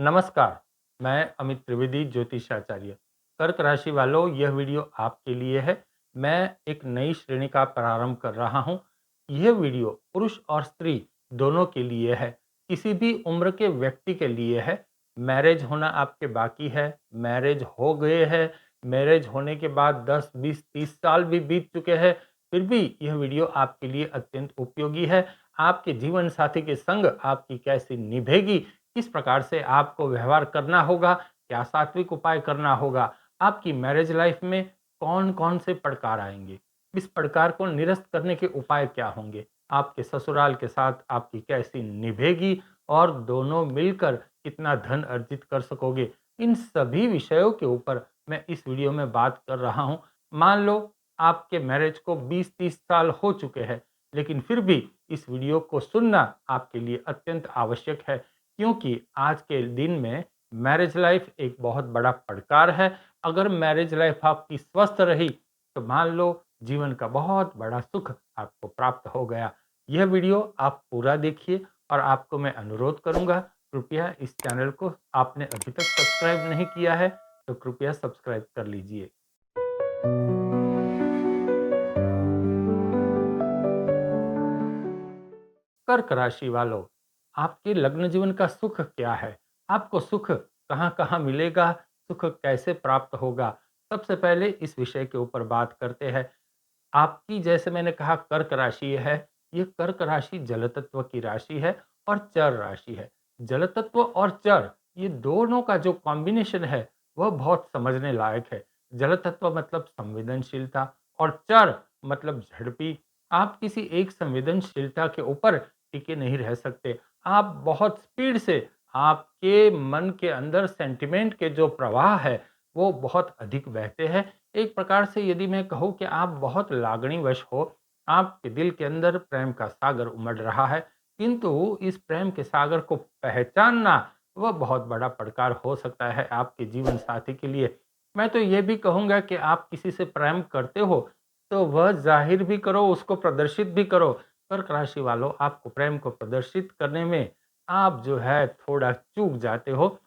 नमस्कार, मैं अमित त्रिवेदी ज्योतिषाचार्य। कर्क राशि वालों, यह वीडियो आपके लिए है। मैं एक नई श्रेणी का प्रारंभ कर रहा हूं। यह वीडियो पुरुष और स्त्री दोनों के लिए है, किसी भी उम्र के व्यक्ति के लिए है। मैरिज होना आपके बाकी है, मैरिज हो गए है, मैरिज होने के बाद 10, 20, 30 साल भी बीत चुके हैं, फिर भी यह वीडियो आपके लिए अत्यंत उपयोगी है। आपके जीवन साथी के संग आपकी कैसे निभेगी, किस प्रकार से आपको व्यवहार करना होगा, क्या सात्विक उपाय करना होगा, आपकी मैरिज लाइफ में कौन-कौन से पड़कार आएँगे, इस पड़कार को निरस्त करने के उपाय क्या होंगे, आपके ससुराल के साथ आपकी कैसी निभेगी और दोनों मिलकर कितना धन अर्जित कर सकोगे। इन सभी विषयों के ऊपर मैं इस वीडियो में बात कर रहा हूँ। मान लो आपके मैरिज को 20-30 साल हो चुके हैं, लेकिन फिर भी इस वीडियो को सुनना आपके लिए अत्यंत आवश्यक है, क्योंकि आज के दिन में मैरिज लाइफ एक बहुत बड़ा पड़कार है। अगर मैरिज लाइफ आपकी स्वस्थ रही तो मान लो जीवन का बहुत बड़ा सुख आपको प्राप्त हो गया। यह वीडियो आप पूरा देखिए और आपको मैं अनुरोध करूंगा, कृपया इस चैनल को आपने अभी तक सब्सक्राइब नहीं किया है तो कृपया सब्सक्राइब कर लीजिए। कर्क राशि वालों, आपके लग्न जीवन का सुख क्या है? आपको सुख कहाँ-कहाँ मिलेगा? सुख कैसे प्राप्त होगा? सबसे पहले इस विषय के ऊपर बात करते हैं। आपकी, जैसे मैंने कहा, कर्क राशि है। ये कर्क राशि जल तत्व की राशि है और चर राशि है। जल तत्व और चर, ये दोनों का जो कॉम्बिनेशन है वह बहुत समझने लायक है। जल तत्व मतलब संवेदनशीलता और चर मतलब झड़पी। आप किसी एक संवेदनशीलता के ऊपर टिके नहीं रह सकते। आप बहुत स्पीड से, आपके मन के अंदर सेंटिमेंट के जो प्रवाह है वो बहुत अधिक बहते हैं। एक प्रकार से यदि मैं कहूँ कि आप बहुत लागणीवश हो, आपके दिल के अंदर प्रेम का सागर उमड़ रहा है, किंतु इस प्रेम के सागर को पहचानना वह बहुत बड़ा पड़कार हो सकता है आपके जीवन साथी के लिए। मैं तो ये भी कहूँगा कि आप किसी से प्रेम करते हो तो वह जाहिर भी करो, उसको प्रदर्शित भी करो। कर्क राशि वालों, आपको प्रेम को प्रदर्शित करने में आप जो है थोड़ा चूक जाते हो।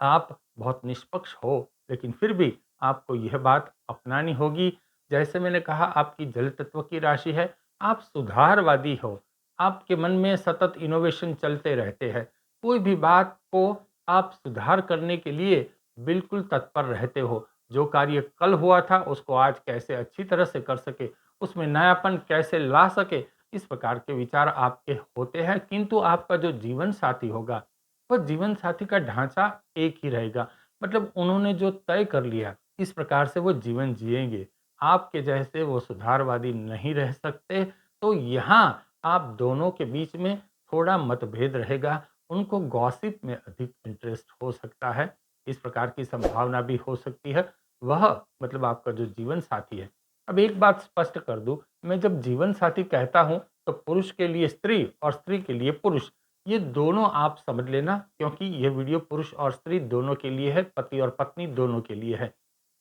आप बहुत निष्पक्ष हो, लेकिन फिर भी आपको यह बात अपनानी होगी। जैसे मैंने कहा, आपकी जल तत्व की राशि है, आप सुधारवादी हो, आपके मन में सतत इनोवेशन चलते रहते हैं। कोई भी बात को आप सुधार करने के लिए बिल्कुल तत्पर रहते हो। जो कार्य कल हुआ था उसको आज कैसे अच्छी तरह से कर सके, उसमें नयापन कैसे ला सके, इस प्रकार के विचार आपके होते हैं। किंतु आपका जो जीवन साथी होगा, वह जीवन साथी का ढांचा एक ही रहेगा। मतलब उन्होंने जो तय कर लिया, इस प्रकार से वो जीवन जिएंगे। आपके जैसे वो सुधारवादी नहीं रह सकते। तो यहाँ आप दोनों के बीच में थोड़ा मतभेद रहेगा। उनको गॉसिप में अधिक इंटरेस्ट हो सकता है, इस प्रकार की संभावना भी हो सकती है। वह मतलब आपका जो जीवन साथी है। अब एक बात स्पष्ट कर दूं, मैं जब जीवन साथी कहता हूं तो पुरुष के लिए स्त्री और स्त्री के लिए पुरुष, ये दोनों आप समझ लेना, क्योंकि ये वीडियो पुरुष और स्त्री दोनों के लिए है, पति और पत्नी दोनों के लिए है।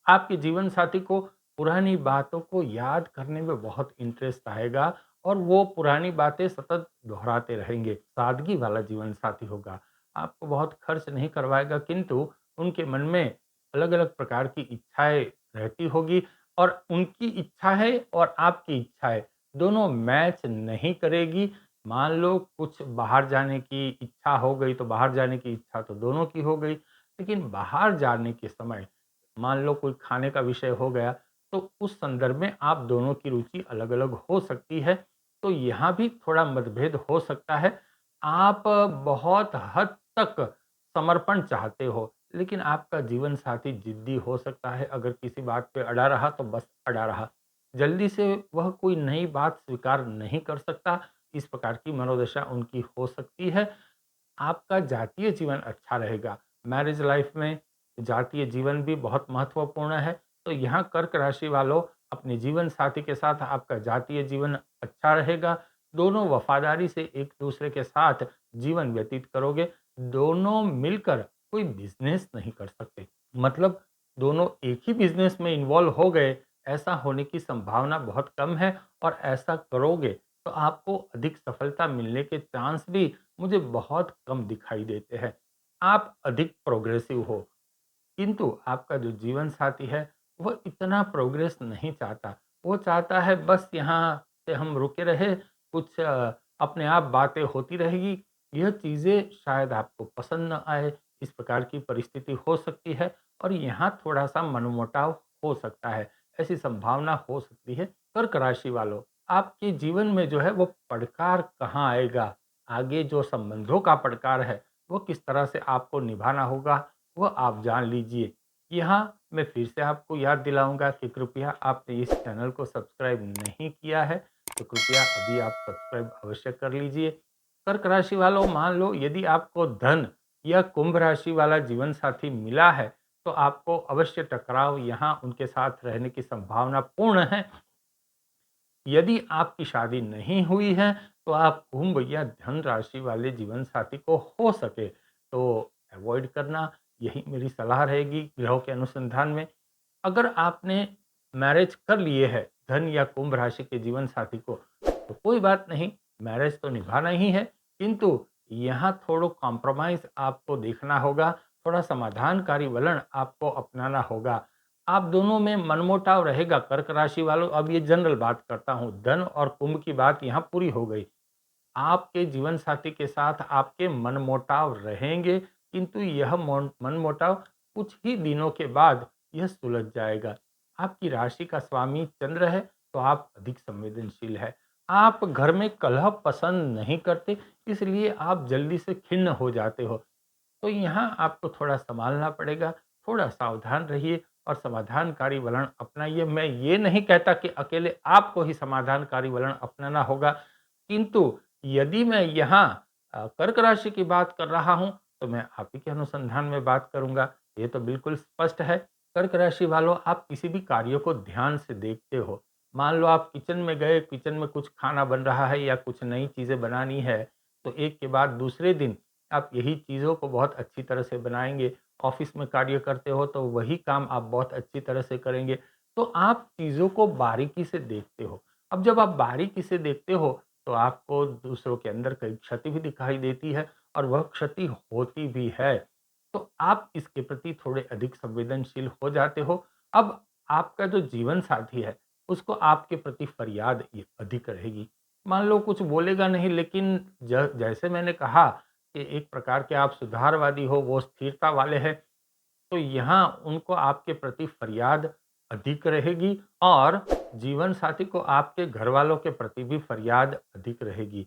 आपके जीवन साथी को पुरानी बातों को याद करने में बहुत इंटरेस्ट आएगा और वो पुरानी बातें सतत दोहराते रहेंगे। सादगी वाला जीवन साथी होगा, आपको बहुत खर्च नहीं करवाएगा, किंतु उनके मन में अलग अलग प्रकार की इच्छाएं रहती होगी और उनकी इच्छा है और आपकी इच्छा है, दोनों मैच नहीं करेगी। मान लो कुछ बाहर जाने की इच्छा हो गई तो बाहर जाने की इच्छा तो दोनों की हो गई, लेकिन बाहर जाने के समय मान लो कोई खाने का विषय हो गया तो उस संदर्भ में आप दोनों की रुचि अलग अलग हो सकती है। तो यहाँ भी थोड़ा मतभेद हो सकता है। आप बहुत हद तक समर्पण चाहते हो, लेकिन आपका जीवन साथी जिद्दी हो सकता है। अगर किसी बात पे अड़ा रहा तो बस अड़ा रहा, जल्दी से वह कोई नई बात स्वीकार नहीं कर सकता। इस प्रकार की मनोदशा उनकी हो सकती है। आपका जातीय जीवन अच्छा रहेगा। मैरिज लाइफ में जातीय जीवन भी बहुत महत्वपूर्ण है। तो यहाँ कर्क राशि वालों, अपने जीवन साथी के साथ आपका जातीय जीवन अच्छा रहेगा। दोनों वफादारी से एक दूसरे के साथ जीवन व्यतीत करोगे। दोनों मिलकर कोई बिजनेस नहीं कर सकते। मतलब दोनों एक ही बिजनेस में इन्वॉल्व हो गए, ऐसा होने की संभावना बहुत कम है। और ऐसा करोगे तो आपको अधिक सफलता मिलने के चांस भी मुझे बहुत कम दिखाई देते हैं। आप अधिक प्रोग्रेसिव हो। किंतु आपका जो जीवन साथी है, वह इतना प्रोग्रेस नहीं चाहता। वो चाहता है बस यहाँ पे हम रुके रहे, कुछ अपने आप बातें होती रहेगी। यह चीज़ें शायद आपको पसंद न आए, इस प्रकार की परिस्थिति हो सकती है और यहाँ थोड़ा-सा मनमुटाव हो सकता है, ऐसी संभावना हो सकती है। कर्क राशि वालों, आपके जीवन में जो है वो पड़कार कहाँ आएगा, आगे जो संबंधों का पड़कार है, वो किस तरह से आपको निभाना होगा, वो आप जान लीजिए। यहाँ मैं फिर से आपको याद दिलाऊँगा कि कृपया आपने इस चैनल को सब्सक्राइब नहीं किया है, तो कृपया अभी आप सब्सक्राइब अवश्य कर लीजिए। कर्क राशि वालों, मान लो यदि आपको धन या कुंभ राशि वाला जीवन साथी मिला है, तो आपको अवश्य टकराव यहाँ उनके साथ रहने की संभावना पूर्ण है। यदि आपकी शादी नहीं हुई है, तो आप कुंभ या धन राशि वाले जीवन साथी को हो सके तो अवॉइड करना, यही मेरी सलाह रहेगी ग्रहों के अनुसंधान में। अगर आपने मैरिज कर लिए है धन या कुंभ राशि के जीवन साथी को, तो कोई बात नहीं, मैरिज तो निभाना ही है, किंतु यहाँ थोड़ा कॉम्प्रोमाइज़ आपको देखना होगा, थोड़ा समाधानकारी वलण आपको अपनाना होगा। आप दोनों में मनमुटाव रहेगा कर्क राशि वालों, अब ये जनरल बात करता हूँ, धन और कुंभ की बात यहाँ पूरी हो गई। आपके जीवन साथी के साथ आपके मनमुटाव रहेंगे, किंतु यह मनमुटाव कुछ ही दिनों के बाद यह सुलझ जाएगा। आपकी राशि का स्वामी चंद्र है, तो आप अधिक संवेदनशील है। आप घर में कलह पसंद नहीं करते, इसलिए आप जल्दी से खिन्न हो जाते हो। तो यहाँ आपको थोड़ा सँभालना पड़ेगा, थोड़ा सावधान रहिए और समाधानकारी वलण अपनाइए। मैं ये नहीं कहता कि अकेले आपको ही समाधानकारी वलण अपनाना होगा, किंतु यदि मैं यहाँ कर्क राशि की बात कर रहा हूँ, तो मैं आप ही के अनुसंधान में बात करूँगा। ये तो बिल्कुल स्पष्ट है। कर्क राशि वालों, आप किसी भी कार्य को ध्यान से देखते हो। मान लो आप किचन में गए, किचन में कुछ खाना बन रहा है या कुछ नई चीज़ें बनानी है, तो एक के बाद दूसरे दिन आप यही चीज़ों को बहुत अच्छी तरह से बनाएँगे। ऑफ़िस में कार्य करते हो तो वही काम आप बहुत अच्छी तरह से करेंगे। तो आप चीज़ों को बारीकी से देखते हो। अब जब आप बारीकी से देखते हो तो आपको दूसरों के अंदर कई क्षति भी दिखाई देती है और वह क्षति होती भी है। तो आप इसके प्रति थोड़े अधिक संवेदनशील हो जाते हो। अब आपका जो जीवन साथी है, उसको आपके प्रति फ़रियाद ये अधिक रहेगी। मान लो कुछ बोलेगा नहीं, लेकिन जैसे मैंने कहा कि एक प्रकार के आप सुधारवादी हो, वो स्थिरता वाले हैं, तो यहाँ उनको आपके प्रति फ़रियाद अधिक रहेगी और जीवन साथी को आपके घरवालों के प्रति भी फ़रियाद अधिक रहेगी।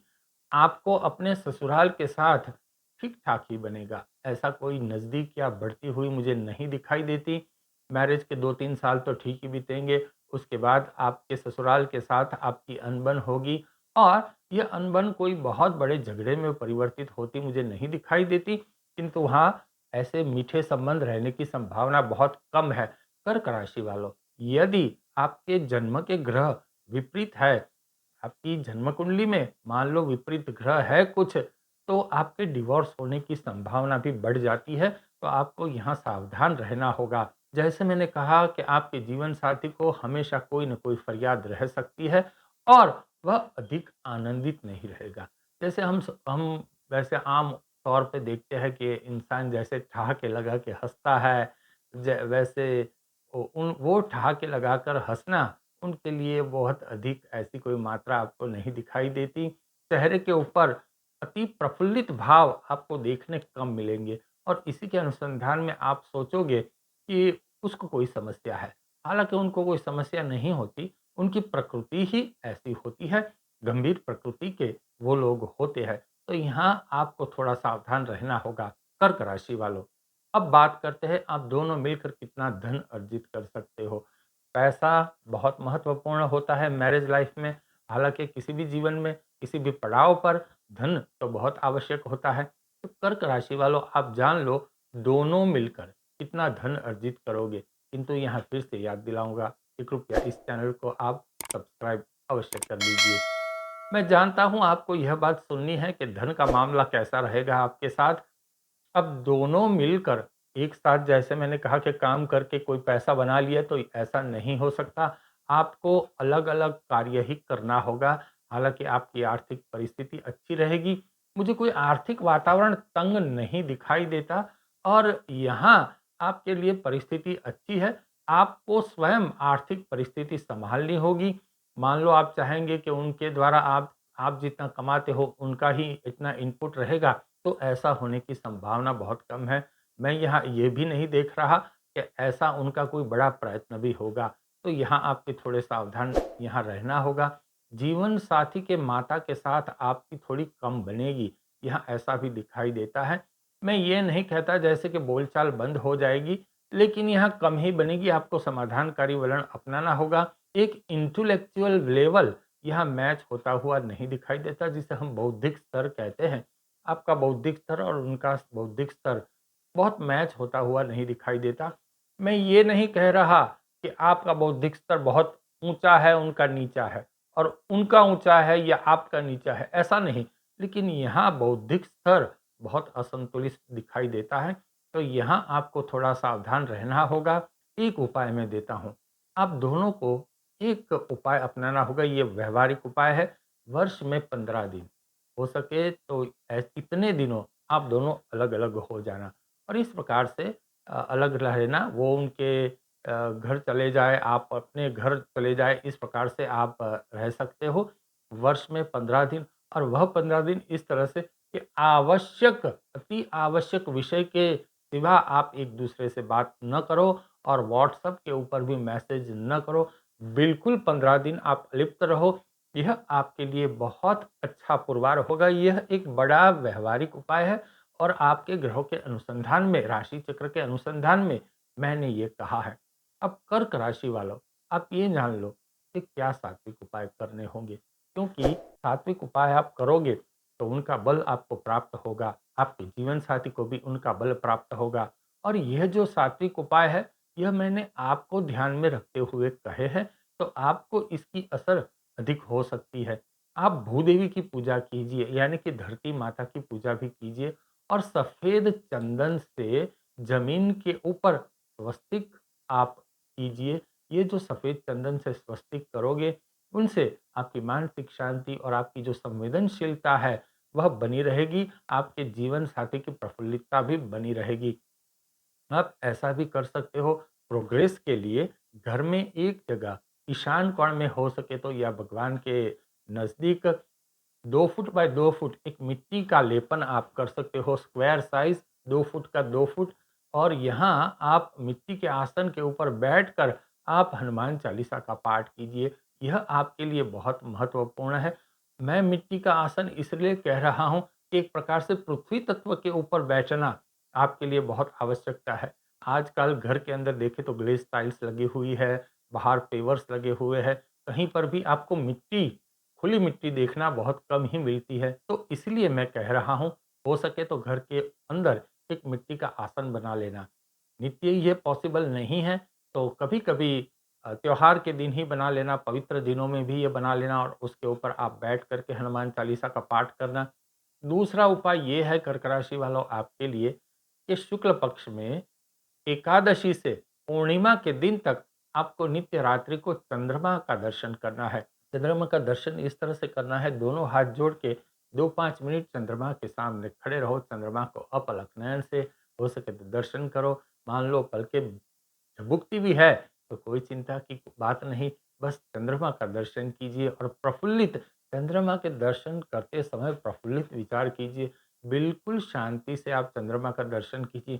आपको अपने ससुराल के साथ ठीक-ठाक ही बनेगा, ऐसा कोई नज़दीक या बढ़ती हुई मुझे नहीं दिखाई देती। मैरिज के 2-3 साल तो ठीक ही बीतेंगे, उसके बाद आपके ससुराल के साथ आपकी अनबन होगी और ये अनबन कोई बहुत बड़े झगड़े में परिवर्तित होती मुझे नहीं दिखाई देती, किंतु हाँ, ऐसे मीठे संबंध रहने की संभावना बहुत कम है। कर्क राशि वालों, यदि आपके जन्म के ग्रह विपरीत है, आपकी जन्म कुंडली में मान लो विपरीत ग्रह है कुछ, तो आपके डिवोर्स होने की संभावना भी बढ़ जाती है, तो आपको यहाँ सावधान रहना होगा। जैसे मैंने कहा कि आपके जीवन साथी को हमेशा कोई न कोई फरियाद रह सकती है और वह अधिक आनंदित नहीं रहेगा। जैसे हम वैसे आम तौर पे देखते हैं कि इंसान जैसे ठहाके लगा के हँसता है, वैसे वो ठहाके लगाकर हँसना उनके लिए बहुत अधिक ऐसी कोई मात्रा आपको नहीं दिखाई देती। चेहरे के ऊपर अति प्रफुल्लित भाव आपको देखने कम मिलेंगे और इसी के अनुसंधान में आप सोचोगे कि उसको कोई समस्या है। हालाँकि उनको कोई समस्या नहीं होती, उनकी प्रकृति ही ऐसी होती है, गंभीर प्रकृति के वो लोग होते हैं। तो यहाँ आपको थोड़ा सावधान रहना होगा, कर्क राशि वालों। अब बात करते हैं आप दोनों मिलकर कितना धन अर्जित कर सकते हो। पैसा बहुत महत्वपूर्ण होता है मैरिज लाइफ में। हालाँकि किसी भी जीवन में, किसी भी पड़ाव पर धन तो बहुत आवश्यक होता है। तो कर्क राशि वालों, आप जान लो दोनों मिलकर कितना धन अर्जित करोगे। किंतु यहाँ फिर से याद दिलाऊँगा कि कृपया इस चैनल को आप सब्सक्राइब अवश्य कर लीजिए। मैं जानता हूँ आपको यह बात सुननी है कि धन का मामला कैसा रहेगा आपके साथ। अब दोनों मिलकर एक साथ, जैसे मैंने कहा कि काम करके कोई पैसा बना लिया, तो ऐसा नहीं हो सकता। आपको अलग-अलग कार्य ही करना होगा। हालाँकि आपकी आर्थिक परिस्थिति अच्छी रहेगी, मुझे कोई आर्थिक वातावरण तंग नहीं दिखाई देता और यहाँ आपके लिए परिस्थिति अच्छी है। आपको स्वयं आर्थिक परिस्थिति सँभालनी होगी। मान लो आप चाहेंगे कि उनके द्वारा आप जितना कमाते हो उनका ही इतना इनपुट रहेगा, तो ऐसा होने की संभावना बहुत कम है। मैं यहाँ ये भी नहीं देख रहा कि ऐसा उनका कोई बड़ा प्रयत्न भी होगा। तो यहाँ आपके थोड़े सावधान यहाँ रहना होगा। जीवन साथी के माता के साथ आपकी थोड़ी कम बनेगी, यहाँ ऐसा भी दिखाई देता है। मैं ये नहीं कहता जैसे कि बोलचाल बंद हो जाएगी, लेकिन यहाँ कम ही बनेगी, आपको समाधानकारी वलण अपनाना होगा। एक इंटेलेक्चुअल लेवल यहाँ मैच होता हुआ नहीं दिखाई देता, जिसे हम बौद्धिक स्तर कहते हैं। आपका बौद्धिक स्तर और उनका बौद्धिक स्तर बहुत मैच होता हुआ नहीं दिखाई देता। मैं ये नहीं कह रहा कि आपका बौद्धिक स्तर बहुत ऊँचा है, उनका नीचा है और उनका ऊँचा है या आपका नीचा है, ऐसा नहीं। लेकिन यहाँ बौद्धिक स्तर बहुत असंतुलित दिखाई देता है, तो यहाँ आपको थोड़ा सावधान रहना होगा। एक उपाय मैं देता हूँ, आप दोनों को एक उपाय अपनाना होगा, ये व्यावहारिक उपाय है। वर्ष में 15 दिन, हो सके तो इतने दिनों आप दोनों अलग-अलग हो जाना और इस प्रकार से अलग रहना, वो उनके घर चले जाए, आप अपने घर चले जाए, इस प्रकार से आप रह सकते हो वर्ष में 15 दिन। और वह 15 दिन इस तरह से कि आवश्यक, अति आवश्यक विषय के सिवा आप एक-दूसरे से बात न करो और व्हाट्सएप के ऊपर भी मैसेज न करो। बिल्कुल 15 दिन आप अलिप्त रहो, यह आपके लिए बहुत अच्छा पुरवार होगा। यह एक बड़ा व्यावहारिक उपाय है और आपके ग्रहों के अनुसंधान में, राशि चक्र के अनुसंधान में मैंने ये कहा है। अब कर्क राशि वालों, आप ये जान लो कि क्या सात्विक उपाय करने होंगे, क्योंकि सात्विक उपाय आप करोगे तो उनका बल आपको प्राप्त होगा, आपके जीवन साथी को भी उनका बल प्राप्त होगा। और यह जो सात्विक उपाय है, यह मैंने आपको ध्यान में रखते हुए कहे हैं, तो आपको इसकी असर अधिक हो सकती है। आप भूदेवी की पूजा कीजिए, यानी कि धरती माता की पूजा भी कीजिए और सफ़ेद चंदन से जमीन के ऊपर स्वस्तिक आप कीजिए। ये जो सफ़ेद चंदन से स्वस्तिक करोगे, उनसे आपकी मानसिक शांति और आपकी जो संवेदनशीलता है, वह बनी रहेगी। आपके जीवन साथी की प्रफुल्लितता भी बनी रहेगी। आप ऐसा भी कर सकते हो, प्रोग्रेस के लिए घर में एक जगह ईशान कोण में हो सके तो, या भगवान के नज़दीक 2 फुट बाय 2 फुट एक मिट्टी का लेपन आप कर सकते हो, स्क्वायर साइज़ 2 फुट का 2 फुट। और यहाँ आप मिट्टी के आसन के ऊपर बैठकर आप हनुमान चालीसा का पाठ कीजिए। यह आपके लिए बहुत महत्वपूर्ण है। मैं मिट्टी का आसन इसलिए कह रहा हूँ कि एक प्रकार से पृथ्वी तत्व के ऊपर बैठना आपके लिए बहुत आवश्यकता है। आजकल घर के अंदर देखें तो ग्लेज़ टाइल्स लगी हुई है, बाहर पेवर्स लगे हुए हैं, कहीं पर भी आपको मिट्टी, खुली मिट्टी देखना बहुत कम ही मिलती है। तो इसलिए मैं कह रहा हूँ, हो सके तो घर के अंदर एक मिट्टी का आसन बना लेना। नित्य ये पॉसिबल नहीं है, तो कभी-कभी त्योहार के दिन ही बना लेना, पवित्र दिनों में भी ये बना लेना और उसके ऊपर आप बैठ कर के हनुमान चालीसा का पाठ करना। दूसरा उपाय ये है कर्क राशि वालों आपके लिए कि शुक्ल पक्ष में एकादशी से पूर्णिमा के दिन तक आपको नित्य रात्रि को चंद्रमा का दर्शन करना है। चंद्रमा का दर्शन इस तरह से करना है, दोनों हाथ जोड़ के 2-5 मिनट चंद्रमा के सामने खड़े रहो, चंद्रमा को अपलक नयन से हो सके तो दर्शन करो। मान लो पलकें झबुकती भी है तो कोई चिंता की बात नहीं, बस चंद्रमा का दर्शन कीजिए और प्रफुल्लित, चंद्रमा के दर्शन करते समय प्रफुल्लित विचार कीजिए। बिल्कुल शांति से आप चंद्रमा का दर्शन कीजिए।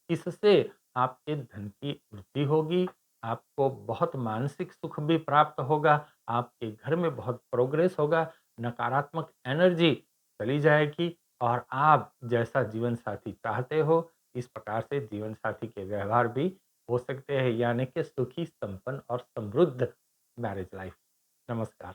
इससे आपके धन की वृद्धि होगी, आपको बहुत मानसिक सुख भी प्राप्त होगा, आपके घर में बहुत प्रोग्रेस होगा, नकारात्मक एनर्जी चली जाएगी और आप जैसा जीवन साथी चाहते हो, इस प्रकार से जीवन साथी के व्यवहार भी हो सकते हैं, यानी कि सुखी, संपन्न और समृद्ध मैरिज लाइफ। नमस्कार।